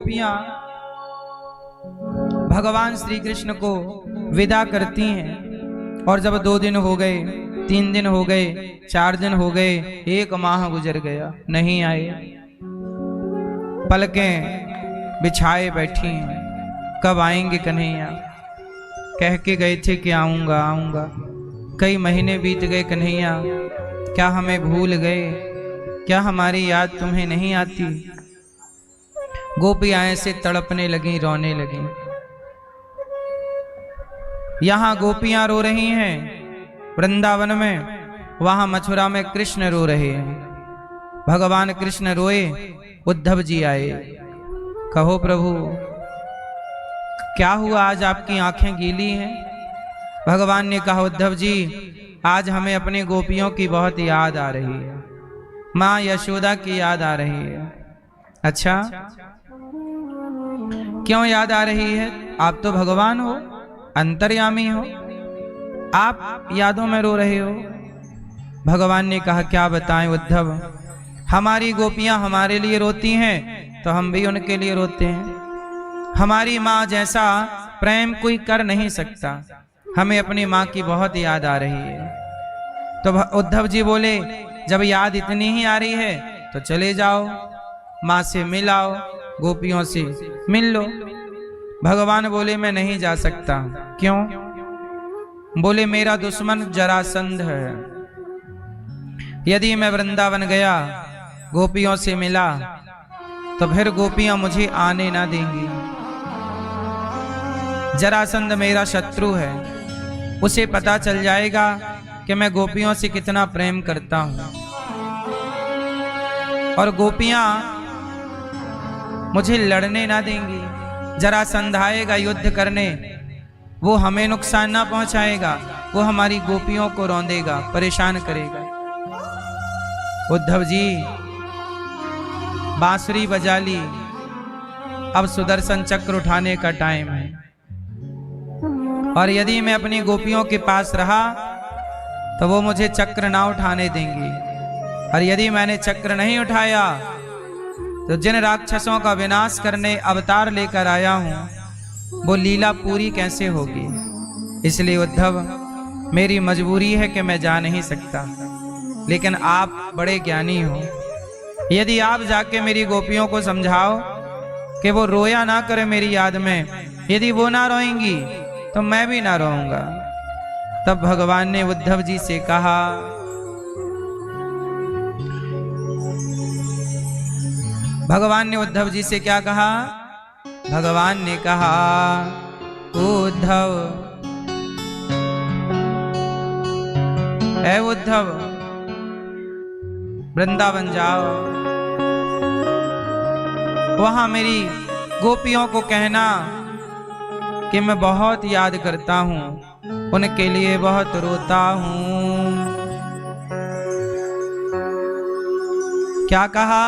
गोपियां भगवान श्री कृष्ण को विदा करती हैं और जब 2 दिन हो गए, 3 दिन हो गए, 4 दिन हो गए, 1 माह गुजर गया, नहीं आए। पलकें बिछाए बैठी हैं, कब आएंगे कन्हैया। कह के गए थे कि आऊंगा आऊंगा। कई महीने बीत गए कन्हैया, क्या हमें भूल गए? क्या हमारी याद तुम्हें नहीं आती? गोपियां ऐसे तड़पने लगी, रोने लगी। यहां गोपियां रो रही हैं वृंदावन में, वहां मथुरा में कृष्ण रो रहे हैं। भगवान कृष्ण रोए, उद्धव जी आए। कहो प्रभु क्या हुआ, आज आपकी आंखें गीली हैं? भगवान ने कहा उद्धव जी, आज हमें अपनी गोपियों की बहुत याद आ रही है, माँ यशोदा की याद आ रही है। अच्छा, क्यों याद आ रही है? आप तो भगवान हो, अंतर्यामी हो, आप यादों में रो रहे हो। भगवान ने कहा क्या बताएं उद्धव, हमारी गोपियां हमारे लिए रोती हैं तो हम भी उनके लिए रोते हैं। हमारी माँ जैसा प्रेम कोई कर नहीं सकता, हमें अपनी माँ की बहुत याद आ रही है। तो उद्धव जी बोले, जब याद इतनी ही आ रही है तो चले जाओ, माँ से मिलाओ, गोपियों से मिल लो। भगवान बोले मैं नहीं जा सकता। क्यों? बोले मेरा दुश्मन जरासंध है। यदि मैं वृंदावन गया, गोपियों से मिला, तो फिर गोपियां मुझे आने ना देंगी। जरासंध मेरा शत्रु है, उसे पता चल जाएगा कि मैं गोपियों से कितना प्रेम करता हूं, और गोपियां मुझे लड़ने ना देंगी। जरासंध आएगा युद्ध करने, वो हमें नुकसान ना पहुंचाएगा, वो हमारी गोपियों को रौंदेगा, परेशान करेगा। उद्धव जी बांसुरी बजा ली, अब सुदर्शन चक्र उठाने का टाइम है। और यदि मैं अपनी गोपियों के पास रहा तो वो मुझे चक्र ना उठाने देंगी, और यदि मैंने चक्र नहीं उठाया तो जिन राक्षसों का विनाश करने अवतार लेकर आया हूं, वो लीला पूरी कैसे होगी? इसलिए उद्धव मेरी मजबूरी है कि मैं जा नहीं सकता, लेकिन आप बड़े ज्ञानी हो, यदि आप जाके मेरी गोपियों को समझाओ कि वो रोया ना करे मेरी याद में, यदि वो ना रोएंगी तो मैं भी ना रोऊंगा। तब भगवान ने उद्धव जी से कहा, भगवान ने उद्धव जी से क्या कहा? भगवान ने कहा उद्धव, ऐ उद्धव वृंदावन जाओ, वहां मेरी गोपियों को कहना कि मैं बहुत याद करता हूं, उनके लिए बहुत रोता हूं। क्या कहा?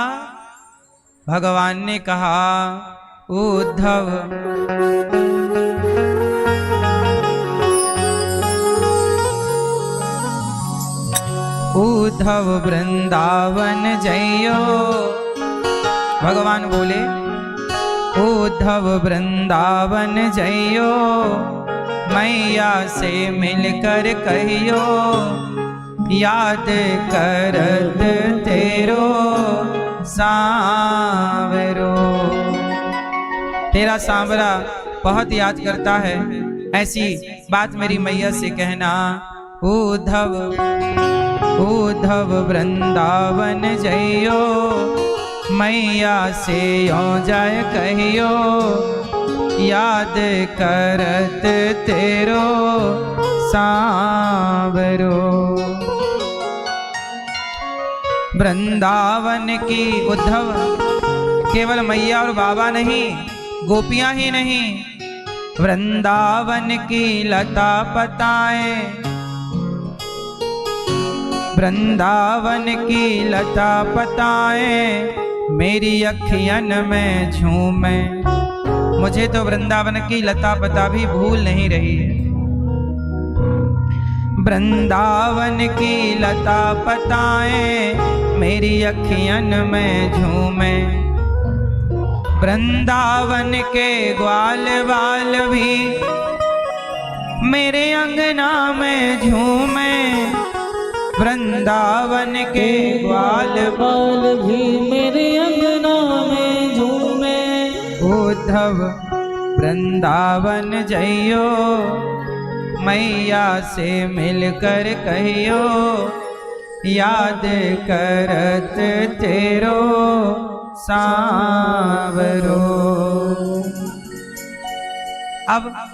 भगवान ने कहा उद्धव उद्धव वृंदावन जइयो। भगवान बोले उद्धव वृंदावन जइयो, मैया से मिलकर कहियो, याद करत तेरो सांवरो। तेरा सांवरा बहुत याद करता है, ऐसी बात मेरी मैया से कहना। उद्धव उद्धव वृंदावन जइयो, मैया से यो जाय कहियो, याद करत तेरो सांवरो। वृंदावन की उद्धव केवल मैया और बाबा नहीं, गोपियां ही नहीं, वृंदावन की लता पताएं, वृंदावन की लता पताएं मेरी अखियन में झूमे। मुझे तो वृंदावन की लता पता भी भूल नहीं रही है। वृंदावन की लता पताएं मेरी अखियन में झूमे, वृंदावन के ग्वाल बाल भी मेरे अंगना में झूमे, वृंदावन के ग्वाल बाल भी मेरे अंगना में झूमे। उद्धव वृंदावन जइयो, मैया से मिलकर कहियो, याद करत तेरो सांवरो। अब